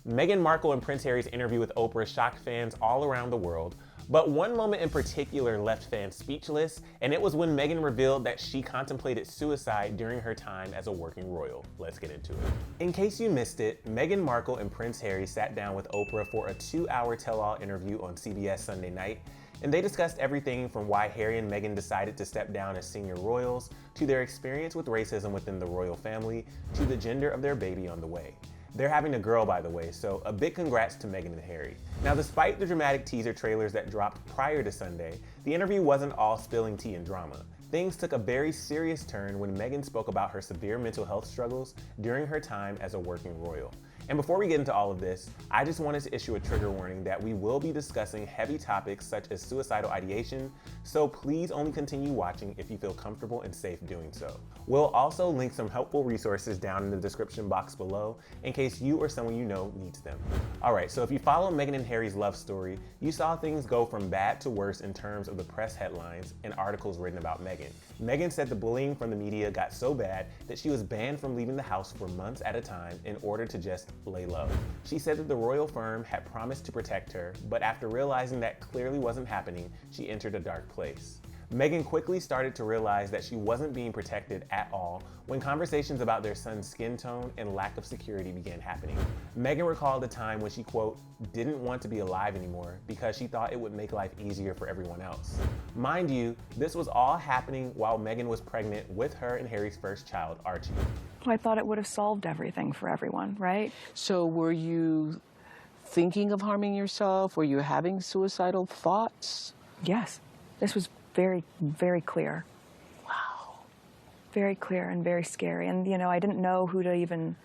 Meghan Markle and Prince Harry's interview with Oprah shocked fans all around the world, but one moment in particular left fans speechless, and it was when Meghan revealed that she contemplated suicide during her time as a working royal. Let's get into it. In case you missed it, Meghan Markle and Prince Harry sat down with Oprah for a 2-hour tell-all interview on CBS Sunday night, and they discussed everything from why Harry and Meghan decided to step down as senior royals, to their experience with racism within the royal family, to the gender of their baby on the way. They're having a girl, by the way, so a big congrats to Meghan and Harry. Now, despite the dramatic teaser trailers that dropped prior to Sunday, the interview wasn't all spilling tea and drama. Things took a very serious turn when Meghan spoke about her severe mental health struggles during her time as a working royal. And before we get into all of this, I just wanted to issue a trigger warning that we will be discussing heavy topics such as suicidal ideation, so please only continue watching if you feel comfortable and safe doing so. We'll also link some helpful resources down in the description box below in case you or someone you know needs them. Alright, so if you follow Meghan and Harry's love story, you saw things go from bad to worse in terms of the press headlines and articles written about Meghan. Meghan said the bullying from the media got so bad that she was banned from leaving the house for months at a time in order to just lay low. She said that the royal firm had promised to protect her, but after realizing that clearly wasn't happening, she entered a dark place. Meghan quickly started to realize that she wasn't being protected at all when conversations about their son's skin tone and lack of security began happening. Meghan recalled a time when she, quote, didn't want to be alive anymore because she thought it would make life easier for everyone else. Mind you, this was all happening while Meghan was pregnant with her and Harry's first child, Archie. I thought it would have solved everything for everyone, right? So were you thinking of harming yourself? Were you having suicidal thoughts? Yes. This was very, very clear. Wow. Very clear and very scary. And, you know, I didn't know who to even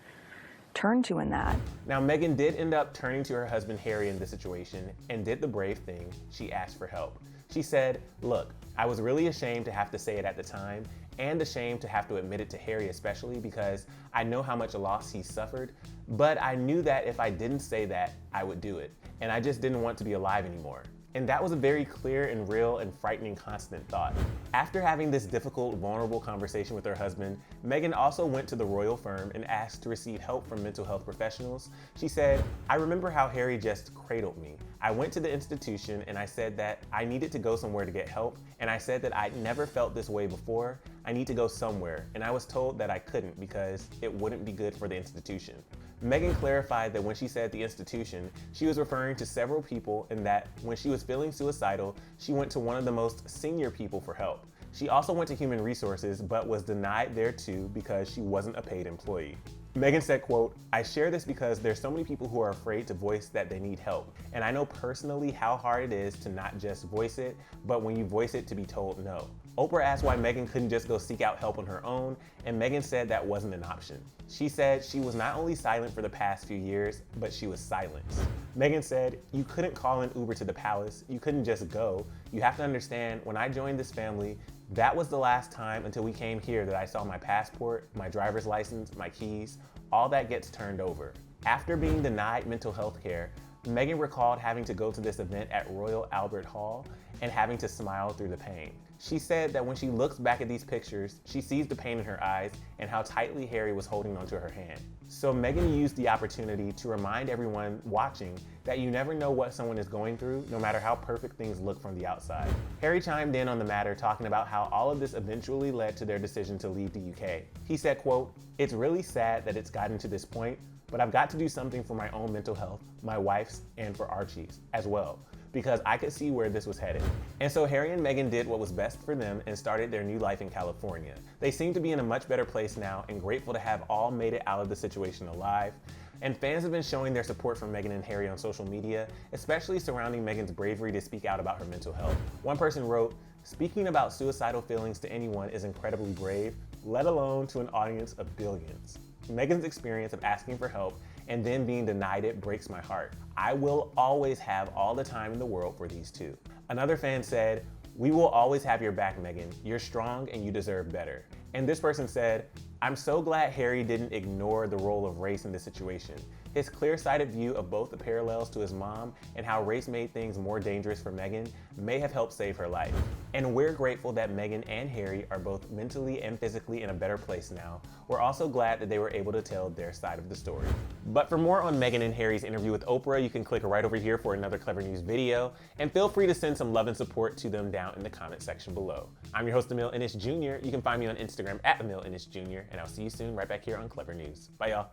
turn to in that. Now, Meghan did end up turning to her husband Harry in this situation and did the brave thing. She asked for help. She said, look, I was really ashamed to have to say it at the time and ashamed to have to admit it to Harry especially because I know how much loss he suffered, but I knew that if I didn't say that, I would do it. And I just didn't want to be alive anymore. And that was a very clear and real and frightening constant thought. After having this difficult, vulnerable conversation with her husband, Meghan also went to the royal firm and asked to receive help from mental health professionals. She said, I remember how Harry just cradled me. I went to the institution and I said that I needed to go somewhere to get help, and I said that I'd never felt this way before. I need to go somewhere, and I was told that I couldn't because it wouldn't be good for the institution. Meghan clarified that when she said the institution, she was referring to several people and that when she was feeling suicidal, she went to one of the most senior people for help. She also went to human resources but was denied there too because she wasn't a paid employee. Meghan said, quote, I share this because there's so many people who are afraid to voice that they need help. And I know personally how hard it is to not just voice it, but when you voice it to be told no. Oprah asked why Meghan couldn't just go seek out help on her own, and Meghan said that wasn't an option. She said she was not only silent for the past few years, but she was silenced. Meghan said, you couldn't call an Uber to the palace, you couldn't just go. You have to understand, when I joined this family, that was the last time until we came here that I saw my passport, my driver's license, my keys, all that gets turned over. After being denied mental health care, Meghan recalled having to go to this event at Royal Albert Hall and having to smile through the pain. She said that when she looks back at these pictures, she sees the pain in her eyes and how tightly Harry was holding onto her hand. So Meghan used the opportunity to remind everyone watching that you never know what someone is going through, no matter how perfect things look from the outside. Harry chimed in on the matter, talking about how all of this eventually led to their decision to leave the UK. He said, quote, it's really sad that it's gotten to this point, but I've got to do something for my own mental health, my wife's, and for Archie's as well, because I could see where this was headed. And so Harry and Meghan did what was best for them and started their new life in California. They seem to be in a much better place now and grateful to have all made it out of the situation alive. And fans have been showing their support for Meghan and Harry on social media, especially surrounding Meghan's bravery to speak out about her mental health. One person wrote, speaking about suicidal feelings to anyone is incredibly brave, let alone to an audience of billions. Meghan's experience of asking for help and then being denied it breaks my heart. I will always have all the time in the world for these two. Another fan said, we will always have your back, Meghan. You're strong and you deserve better. And this person said, I'm so glad Harry didn't ignore the role of race in this situation. His clear-sighted view of both the parallels to his mom and how race made things more dangerous for Meghan may have helped save her life. And we're grateful that Meghan and Harry are both mentally and physically in a better place now. We're also glad that they were able to tell their side of the story. But for more on Meghan and Harry's interview with Oprah, you can click right over here for another Clevver News video, and feel free to send some love and support to them down in the comment section below. I'm your host, Emil Ennis Jr. You can find me on Instagram at Emil Ennis Jr., and I'll see you soon right back here on Clevver News. Bye, y'all.